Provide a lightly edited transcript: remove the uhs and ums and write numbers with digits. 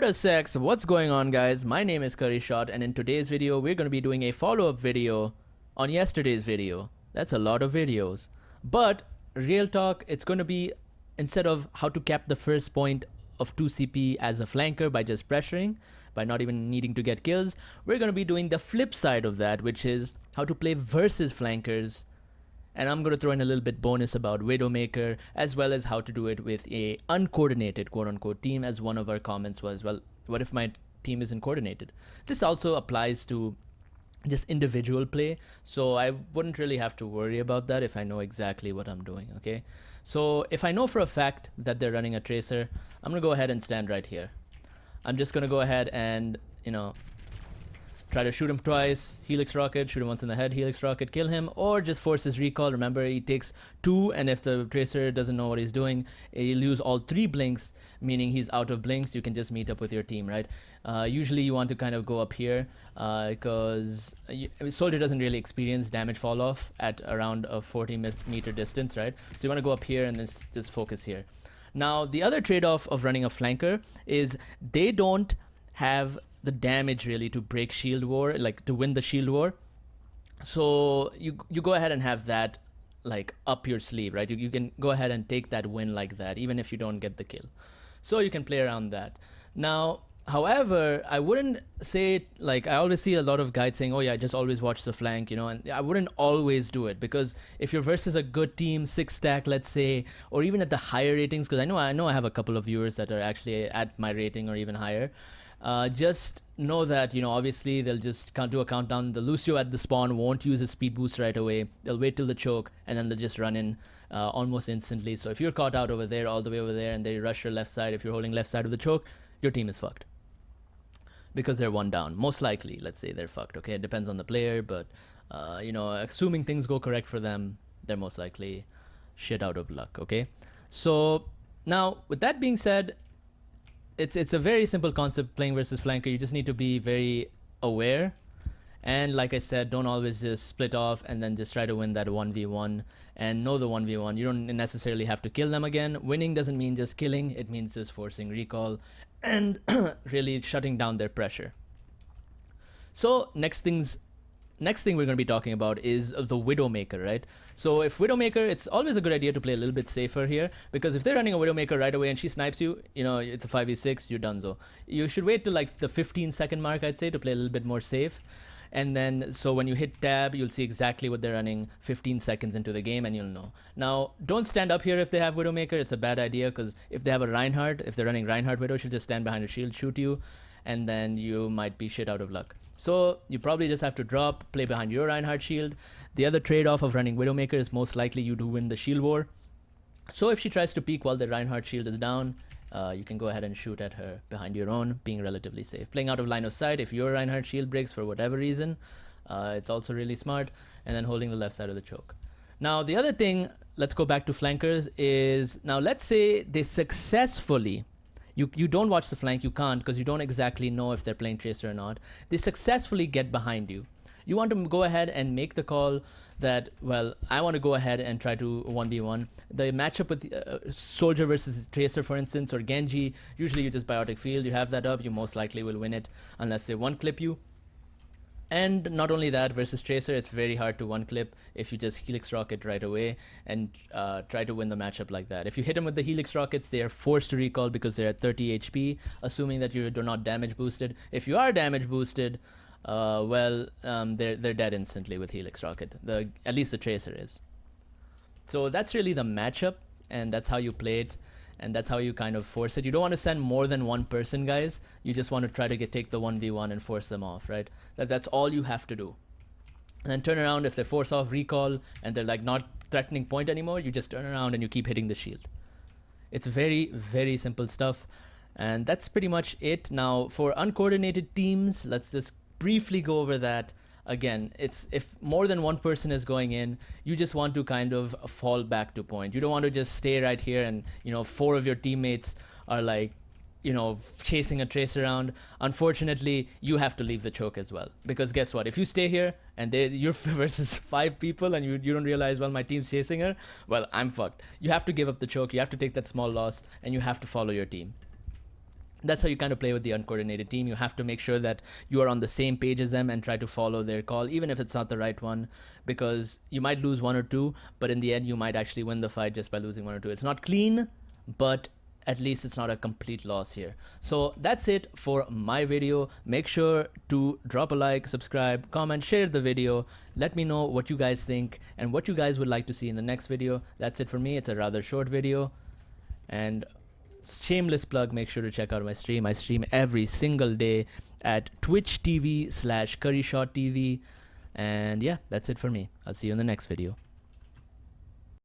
Sex, what's going on, guys? My name is Curry Shot, and in today's video, we're going to be doing a follow-up video on yesterday's video. That's a lot of videos. But, real talk, it's going to be, instead of how to cap the first point of 2CP as a flanker by just pressuring, by not even needing to get kills, we're going to be doing the flip side of that, which is how to play versus flankers. And I'm going to throw in a little bit bonus about Widowmaker, as well as how to do it with a uncoordinated quote-unquote team, as one of our comments was, well, what if my team isn't coordinated? This also applies to just individual play, so I wouldn't really have to worry about that if I know exactly what I'm doing, okay? So if I know for a fact that they're running a tracer, I'm going to go ahead and stand right here. I'm just going to go ahead and, try to shoot him twice, Helix Rocket, shoot him once in the head, Helix Rocket, kill him, or just force his recall. Remember, he takes 2, and if the Tracer doesn't know what he's doing, he'll use all 3 blinks, meaning he's out of blinks. You can just meet up with your team, right? Usually you want to kind of go up here, because Soldier doesn't really experience damage fall off at around a 40-meter distance, right? So you want to go up here and then just focus here. Now, the other trade-off of running a flanker is they don't have the damage really to break shield war, like to win the shield war. So you go ahead and have that like up your sleeve, right? You can go ahead and take that win like that, even if you don't get the kill. So you can play around that. Now, however, I wouldn't say, like, I always see a lot of guides saying, oh yeah, just always watch the flank, and I wouldn't always do it, because if you're versus a good team, 6 stack, let's say, or even at the higher ratings, because I know I have a couple of viewers that are actually at my rating or even higher, just know that, obviously they'll just do a countdown. The Lucio at the spawn won't use his speed boost right away. They'll wait till the choke, and then they'll just run in almost instantly. So if you're caught out over there, all the way over there, and they rush your left side, if you're holding left side of the choke, your team is fucked. Because they're 1 down. Most likely, let's say they're fucked, okay? It depends on the player, but, assuming things go correct for them, they're most likely shit out of luck, okay? So, now, with that being said, it's a very simple concept playing versus flanker. You just need to be very aware, and like I said, don't always just split off and then just try to win that 1v1 and know the 1v1. You don't necessarily have to kill them again. Winning doesn't mean just killing, it means just forcing recall and really shutting down their pressure. So next thing we're going to be talking about is the Widowmaker, right? So if Widowmaker, it's always a good idea to play a little bit safer here, because if they're running a Widowmaker right away and she snipes you, it's a 5v6, you're donezo. You should wait till like the 15-second mark, I'd say, to play a little bit more safe. And then, so when you hit tab, you'll see exactly what they're running 15 seconds into the game, and you'll know. Now, don't stand up here if they have Widowmaker. It's a bad idea, because if they have a Reinhardt, if they're running Reinhardt Widow, she'll just stand behind a shield, shoot you, and then you might be shit out of luck. So you probably just have to drop, play behind your Reinhardt shield. The other trade-off of running Widowmaker is most likely you do win the shield war. So if she tries to peek while the Reinhardt shield is down, you can go ahead and shoot at her behind your own, being relatively safe. Playing out of line of sight, if your Reinhardt shield breaks for whatever reason, it's also really smart. And then holding the left side of the choke. Now, the other thing, let's go back to flankers, is now let's say they successfully, you don't watch the flank, you can't, because you don't exactly know if they're playing tracer or not. They successfully get behind you. You want to go ahead and make the call that, well, I want to go ahead and try to 1v1. The matchup with Soldier versus Tracer, for instance, or Genji, usually you just Biotic Field, you have that up, you most likely will win it unless they one-clip you. And not only that, versus Tracer, it's very hard to one-clip if you just Helix Rocket right away and try to win the matchup like that. If you hit them with the Helix Rockets, they are forced to recall because they're at 30 HP, assuming that you're not damage boosted. If you are damage boosted, they're dead instantly with Helix Rocket. At least the Tracer is. So that's really the matchup, and that's how you play it, and that's how you kind of force it. You don't want to send more than one person, guys. You just want to try to take the 1v1 and force them off, right? That's all you have to do. And then turn around if they force off recall and they're like not threatening point anymore, you just turn around and you keep hitting the shield. It's very, very simple stuff. And that's pretty much it. Now, for uncoordinated teams, let's just briefly go over that. Again, it's if more than one person is going in, you just want to kind of fall back to point. You don't want to just stay right here and 4 of your teammates are like chasing a trace around. Unfortunately, you have to leave the choke as well, because guess what, if you stay here and you're versus 5 people and you don't realize, well, my team's chasing her, well, I'm fucked. You have to give up the choke, you have to take that small loss, and you have to follow your team. That's how you kind of play with the uncoordinated team. You have to make sure that you are on the same page as them and try to follow their call, even if it's not the right one, because you might lose one or two, but in the end, you might actually win the fight just by losing one or two. It's not clean, but at least it's not a complete loss here. So that's it for my video. Make sure to drop a like, subscribe, comment, share the video. Let me know what you guys think and what you guys would like to see in the next video. That's it for me. It's a rather short video. And shameless plug, make sure to check out my stream. I stream every single day at Twitch TV/CurryShotTV. And yeah, that's it for me. I'll see you in the next video.